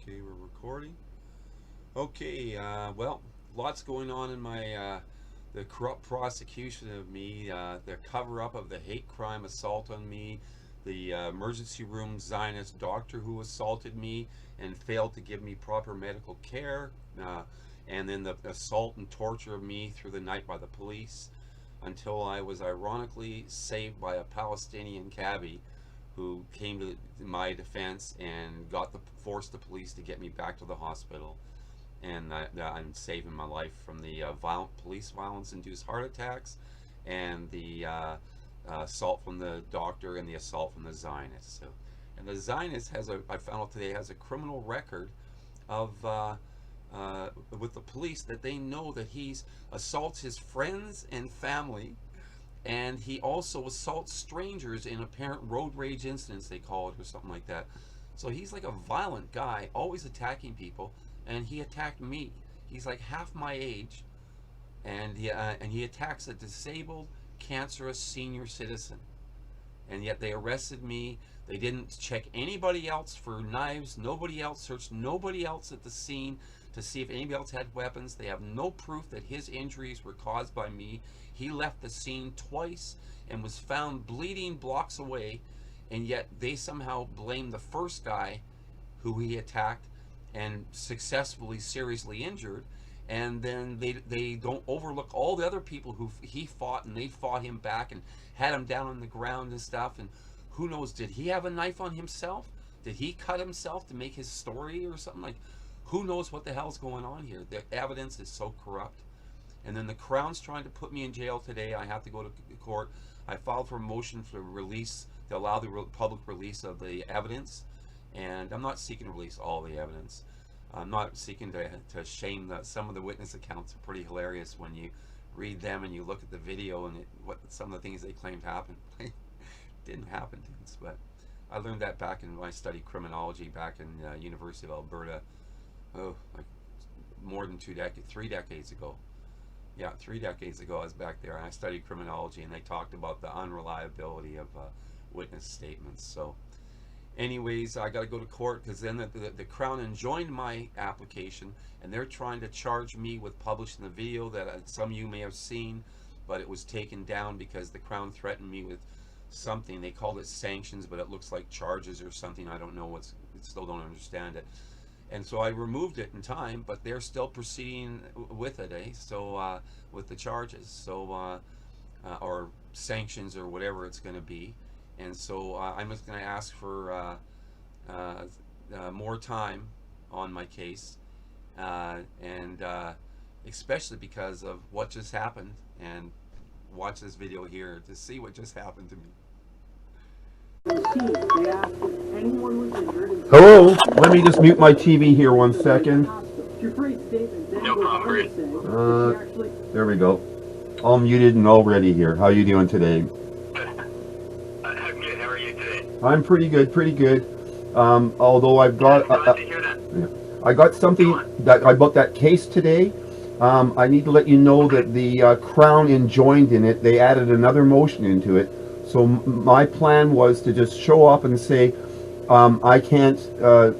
Okay, we're recording. Okay, well, lots going on in my the corrupt prosecution of me, the cover-up of the hate crime assault on me, the emergency room Zionist doctor who assaulted me and failed to give me proper medical care, and then the assault and torture of me through the night by the police, until I was ironically saved by a Palestinian cabbie who came to my defense and forced the police to get me back to the hospital. And I'm saving my life from the violent police violence-induced heart attacks and the assault from the doctor and the assault from the Zionist. So, and the Zionist I found out today, has a criminal record of with the police, that they know that he assaults his friends and family, and he also assaults strangers in apparent road rage incidents, they call it, or something like that. So he's like a violent guy, always attacking people, and he attacked me. He's like half my age, and he attacks a disabled, cancerous senior citizen. And yet they arrested me. They didn't check anybody else for knives. Nobody else searched nobody else at the scene to see if anybody else had weapons. They have no proof that his injuries were caused by me. He left the scene twice and was found bleeding blocks away, and yet they somehow blame the first guy who he attacked and successfully seriously injured, and then they don't overlook all the other people who he fought, and they fought him back and had him down on the ground and stuff. And who knows, did he have a knife on himself? Did he cut himself to make his story or something? Like, who knows what the hell's going on here? The evidence is so corrupt. And then the Crown's trying to put me in jail today. I have to go to court. I filed for a motion for release, to allow the public release of the evidence. And I'm not seeking to release all the evidence. I'm not seeking to shame some of the witness accounts are pretty hilarious when you read them and you look at the video, and what some of the things they claimed happened didn't happen to us. But I learned that back when I studied criminology back in University of Alberta, like more than 3 decades ago. Yeah, 3 decades ago I was back there, and I studied criminology, and they talked about the unreliability of witness statements. So anyways, I got to go to court, because then the Crown enjoined my application, and they're trying to charge me with publishing the video that some of you may have seen, but it was taken down because the Crown threatened me with something. They called it sanctions, but it looks like charges or something. I don't know still don't understand it. And so I removed it in time, but they're still proceeding with it, So with the charges, so or sanctions, or whatever it's going to be. And so I'm just going to ask for more time on my case, and especially because of what just happened. And watch this video here to see what just happened to me. Hello, let me just mute my TV here 1 second. No problem. There we go. All muted and all ready here. How you doing today? I'm good. How are you today? I'm pretty good, pretty good. Although I've got Glad to hear that. I got something about that case today. I need to let you know that the Crown enjoined in it. They added another motion into it. So my plan was to just show up and say, I can't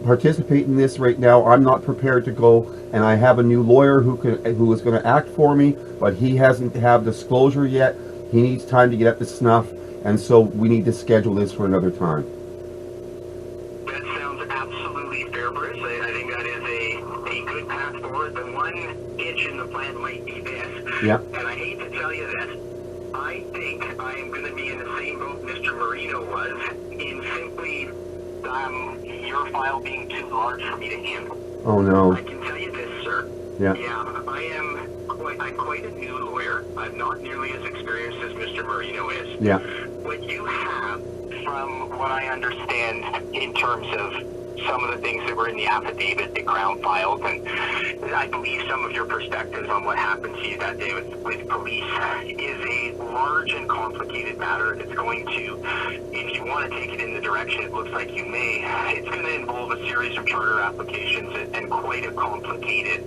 participate in this right now. I'm not prepared to go, and I have a new lawyer who is going to act for me, but he hasn't have disclosure yet. He needs time to get up to snuff, and so we need to schedule this for another time. That sounds absolutely fair, Bruce. I think that is a good path forward. The one hitch in the plan might be this. Yeah. And I hate to tell you this, I think I am going to be in the same boat Mr. Marino was, in simply your file being too large for me to handle. Oh no. I can tell you this, sir. Yeah. Yeah, I'm quite a new lawyer. I'm not nearly as experienced as Mr. Marino is. Yeah. What you have, from what I understand, in terms of some of the things that were in the affidavit that Crown filed, and I believe some of your perspectives on what happened to you that day with police, is a large and complicated matter. It's going to, if you want to take it in the direction it looks like you may, it's going to involve a series of charter applications and quite a complicated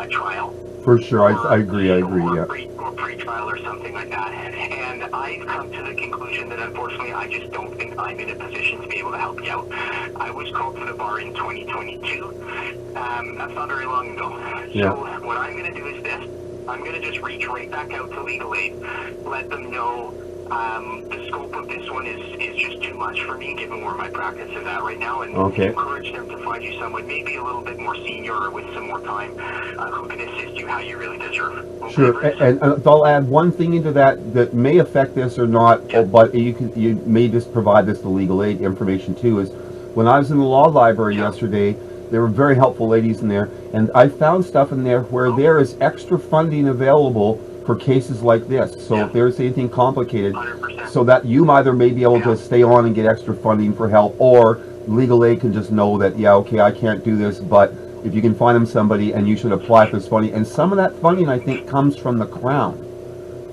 trial. For sure, I agree, yeah. Or pre-trial or something like that. And I've come to the conclusion that unfortunately I just don't think I'm in a position to be able to help you out. I was called to the bar in 2022. That's not very long ago. Yeah. So what I'm going to do is this. I'm going to just reach right back out to legal aid, let them know the scope of this one is just too much for me, given where my practice is at right now, and encourage them to find you someone maybe a little bit more senior or with some more time who can assist you how you really deserve. Okay, sure, and I'll add one thing into that may affect this or not, but you may just provide this to legal aid information too. Is when I was in the law library yesterday, there were very helpful ladies in there, and I found stuff in there where there is extra funding available for cases like this. So if there's anything complicated, 100%. so that you either may be able to stay on and get extra funding for help, or legal aid can just know that, yeah, okay, I can't do this, but if you can find them somebody and you should apply for this funding. And some of that funding, I think, comes from the Crown.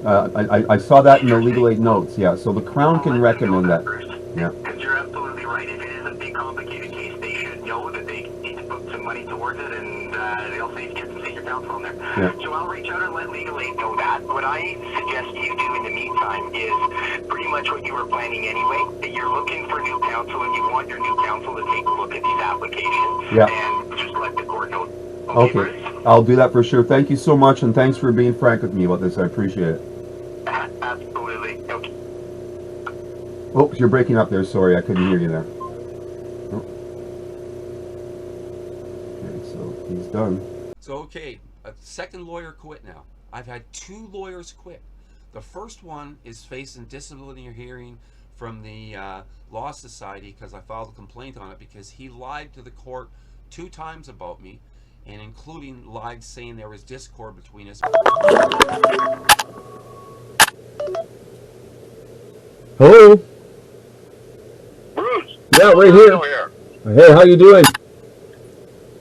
I saw that in the legal aid notes, yeah, so the Crown can recommend that. Yeah. Because you're absolutely right. If it is a big, complicated case, they should know that they need to put some money towards it, and they'll say get some senior counsel in there. Yeah. So I'll reach out and let legal aid know that. What I suggest you do in the meantime is pretty much what you were planning anyway, that you're looking for new counsel and you want your new counsel to take a look at these applications and just let the court know. Okay, Bruce? I'll do that for sure. Thank you so much, and thanks for being frank with me about this. I appreciate it. Absolutely. Okay. Oh, you're breaking up there. Sorry, I couldn't hear you there. Oh. Okay, so he's done. So, okay, a second lawyer quit now. I've had 2 lawyers quit. The first one is facing disciplinary hearing from the Law Society because I filed a complaint on it because he lied to the court 2 times about me, and including lied saying there was discord between us. Hello? Bruce. Yeah, right here. Hey, how you doing?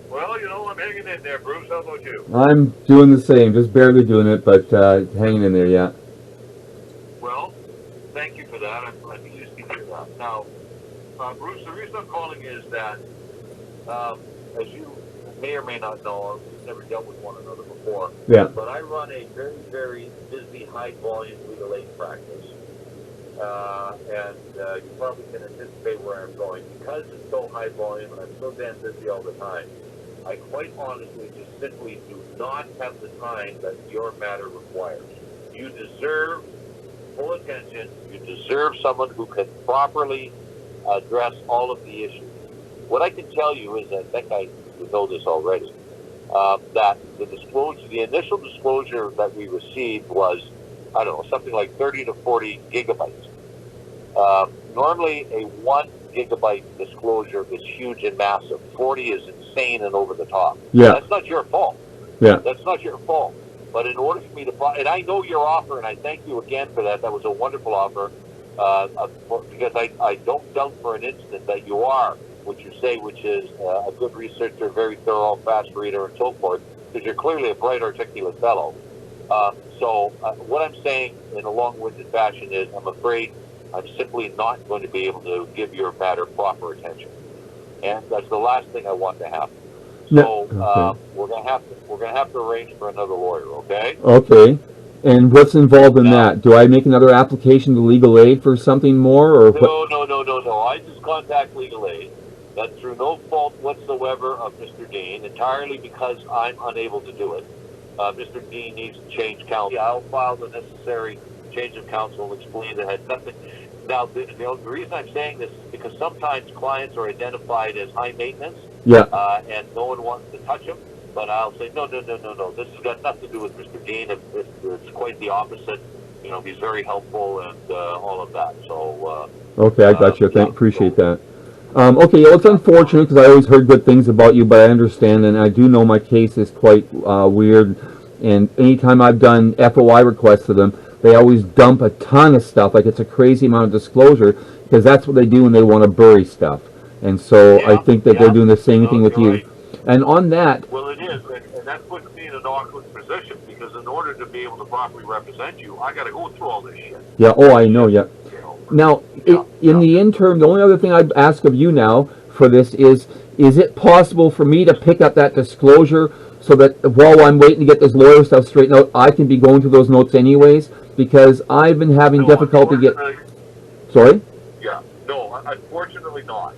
Well, you know, I'm hanging in there, Bruce. How about you? I'm doing the same, just barely doing it, but hanging in there, yeah. Well, thank you for that. I'm pleased to hear that. Now, Bruce, the reason I'm calling is that, as you may or may not know, we've never dealt with one another before, but I run a very, very busy, high-volume legal aid practice. And you probably can anticipate where I'm going. Because it's so high volume and I'm so damn busy all the time, I quite honestly just simply do not have the time that your matter requires. You deserve full attention. You deserve someone who can properly address all of the issues. What I can tell you is that, I think I know this already, that the initial disclosure that we received was, I don't know, something like 30 to 40 gigabytes. Normally, a 1 gigabyte disclosure is huge and massive. 40 is insane and over the top. Yeah. That's not your fault. Yeah. That's not your fault. But in order for me to, and I know your offer, and I thank you again for that. That was a wonderful offer, because I don't doubt for an instant that you are what you say, which is a good researcher, very thorough, fast reader, and so forth, because you're clearly a bright, articulate fellow. So what I'm saying in a long-winded fashion is I'm afraid I'm simply not going to be able to give your matter proper attention. And that's the last thing I want to happen. So we're going to have to arrange for another lawyer, okay? Okay. And what's involved in that? Do I make another application to legal aid for something more, or what? No. I just contact legal aid. That's through no fault whatsoever of Mr. Dean, entirely because I'm unable to do it. Mr. Dean needs to change counsel. I'll file the necessary change of counsel and explain that it had nothing. Now, the reason I'm saying this is because sometimes clients are identified as high maintenance, and no one wants to touch them. But I'll say, no. This has got nothing to do with Mr. Dean. It's quite the opposite. You know, he's very helpful and all of that. So. Okay, I got you. Appreciate that. Okay, well, it's unfortunate because I always heard good things about you, but I understand, and I do know my case is quite weird. And anytime I've done FOI requests to them, they always dump a ton of stuff, like it's a crazy amount of disclosure, because that's what they do when they want to bury stuff. And so I think that they're doing the same thing with you. Right. And on that... Well, it is, and that puts me in an awkward position, because in order to be able to properly represent you, I got to go through all this shit. Yeah, I know, yeah. Now, in the interim, the only other thing I'd ask of you now for this is it possible for me to pick up that disclosure so that while I'm waiting to get this lawyer stuff straightened out, I can be going through those notes anyways? Because I've been having difficulty Sorry? Yeah, no, unfortunately not.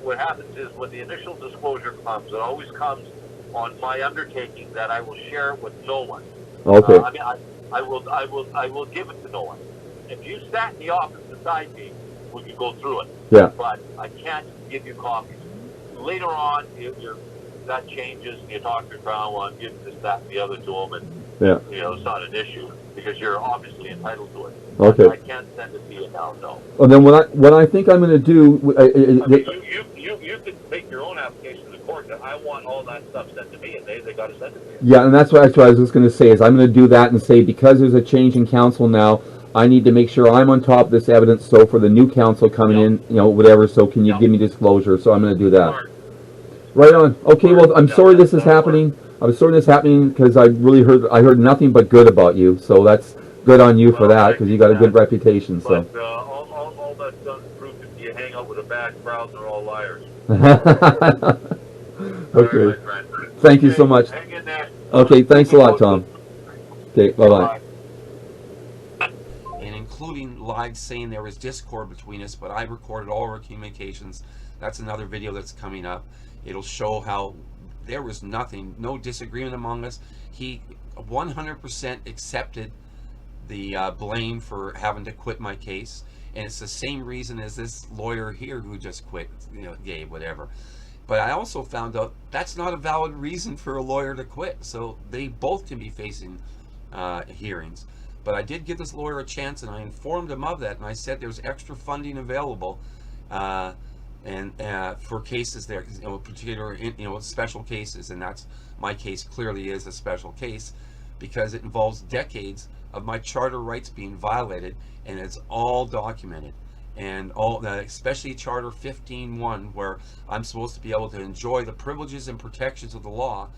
what happens is when the initial disclosure comes, it always comes on my undertaking that I will share it with no one. Okay. I will give it to no one. If you sat in the office beside me, we could go through it. Yeah. But I can't give you copies. Later on, that changes, and you talk to Crown, well, I'm giving this, that, and the other to them, and Yeah. it's not an issue because you're obviously entitled to it. Okay. I can't send it to you now, no. Well, then what I think I'm going to do. You can make your own application to court that I want all that stuff sent to me, and they got to send it to you. Yeah, and that's what I was just going to say is I'm going to do that and say because there's a change in council now, I need to make sure I'm on top of this evidence. So for the new council coming in, whatever. So can you give me disclosure? So I'm going to do that. Right on. Okay. Well, I'm sorry this is happening. I'm sorry this is happening because I heard nothing but good about you. So that's good on you for that because you got a good reputation. So. But all that's done is prove if you hang out with a bad crowd, they're all liars. Okay. Thank you so much. Hang in there. Okay. Thanks a lot, Tom. Okay. Bye-bye. And including live saying there was discord between us, but I recorded all our communications. That's another video that's coming up. It'll show how there was no disagreement among us. He 100% accepted the blame for having to quit my case, and it's the same reason as this lawyer here who just quit, gay, whatever. But I also found out that's not a valid reason for a lawyer to quit, so they both can be facing hearings. But I did give this lawyer a chance, and I informed him of that, and I said there's extra funding available and for cases there, particular, special cases, and that's my case. Clearly is a special case because it involves decades of my charter rights being violated, and it's all documented, and all that, especially Charter 15.1, where I'm supposed to be able to enjoy the privileges and protections of the law,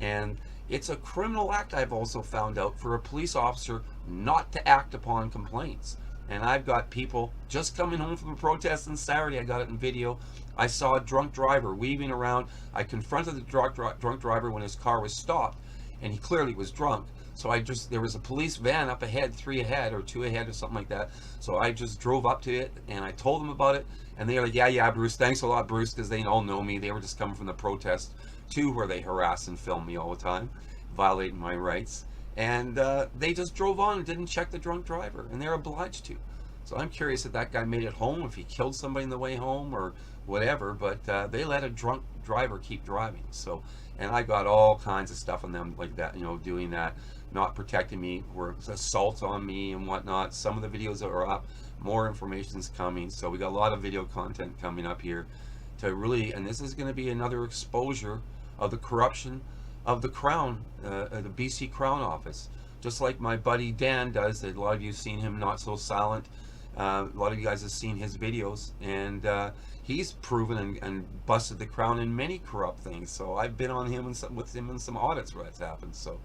and it's a criminal act, I've also found out, for a police officer not to act upon complaints. And I've got people just coming home from a protest on Saturday. I got it in video. I saw a drunk driver weaving around. I confronted the drunk driver when his car was stopped, and he clearly was drunk. So there was a police van up ahead, 3 ahead or 2 ahead or something like that. So I just drove up to it and I told them about it. And they were like, yeah, Bruce, thanks a lot, Bruce, because they all know me. They were just coming from the protest too, where they harass and film me all the time, violating my rights. And they just drove on and didn't check the drunk driver, and they're obliged to. So I'm curious if that guy made it home, if he killed somebody on the way home or whatever, but they let a drunk driver keep driving. So, and I got all kinds of stuff on them like that, doing that, not protecting me, were assaults on me and whatnot. Some of the videos that are up, more information's coming. So we got a lot of video content coming up here to really, and this is going to be another exposure of the corruption of the Crown, the BC Crown Office, just like my buddy Dan does. A lot of you have seen him, Not So Silent. A lot of you guys have seen his videos, and he's proven and busted the Crown in many corrupt things. So I've been on him with him in some audits where that's happened. So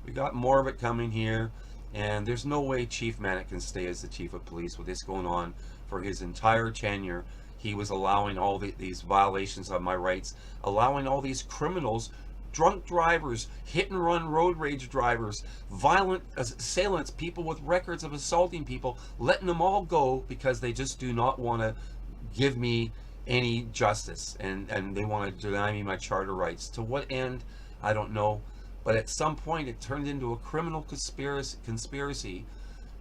we got more of it coming here, and there's no way Chief Mannix can stay as the chief of police with this going on for his entire tenure. He was allowing all these violations of my rights, allowing all these criminals, drunk drivers, hit and run road rage drivers, violent assailants, people with records of assaulting people, letting them all go because they just do not want to give me any justice, and they want to deny me my charter rights. To what end, I don't know. But at some point it turned into a criminal conspiracy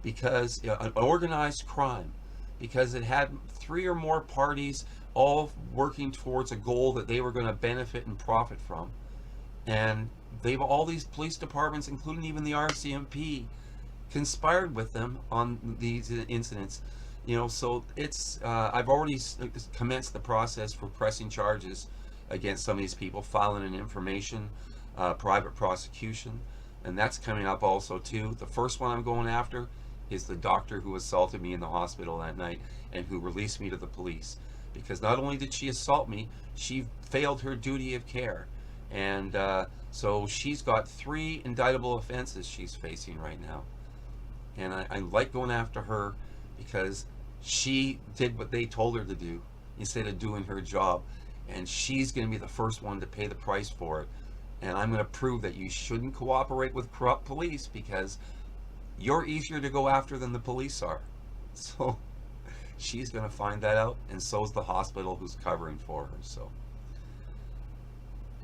because an organized crime, because it had 3 or more parties all working towards a goal that they were going to benefit and profit from. And all these police departments, including even the RCMP, conspired with them on these incidents. So it's I've already commenced the process for pressing charges against some of these people, filing an information private prosecution, and that's coming up also too. The first one I'm going after is the doctor who assaulted me in the hospital that night and who released me to the police, because not only did she assault me, she failed her duty of care. And so she's got 3 indictable offenses she's facing right now. And I like going after her because she did what they told her to do instead of doing her job. And she's going to be the first one to pay the price for it. And I'm going to prove that you shouldn't cooperate with corrupt police because you're easier to go after than the police are. So she's going to find that out, and so's the hospital who's covering for her. So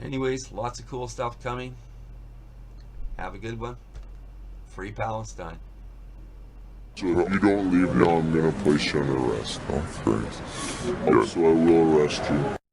anyways, lots of cool stuff coming. Have a good one. Free Palestine. So if you don't leave now, I'm going to place you on arrest. Oh, thanks. So I will arrest you.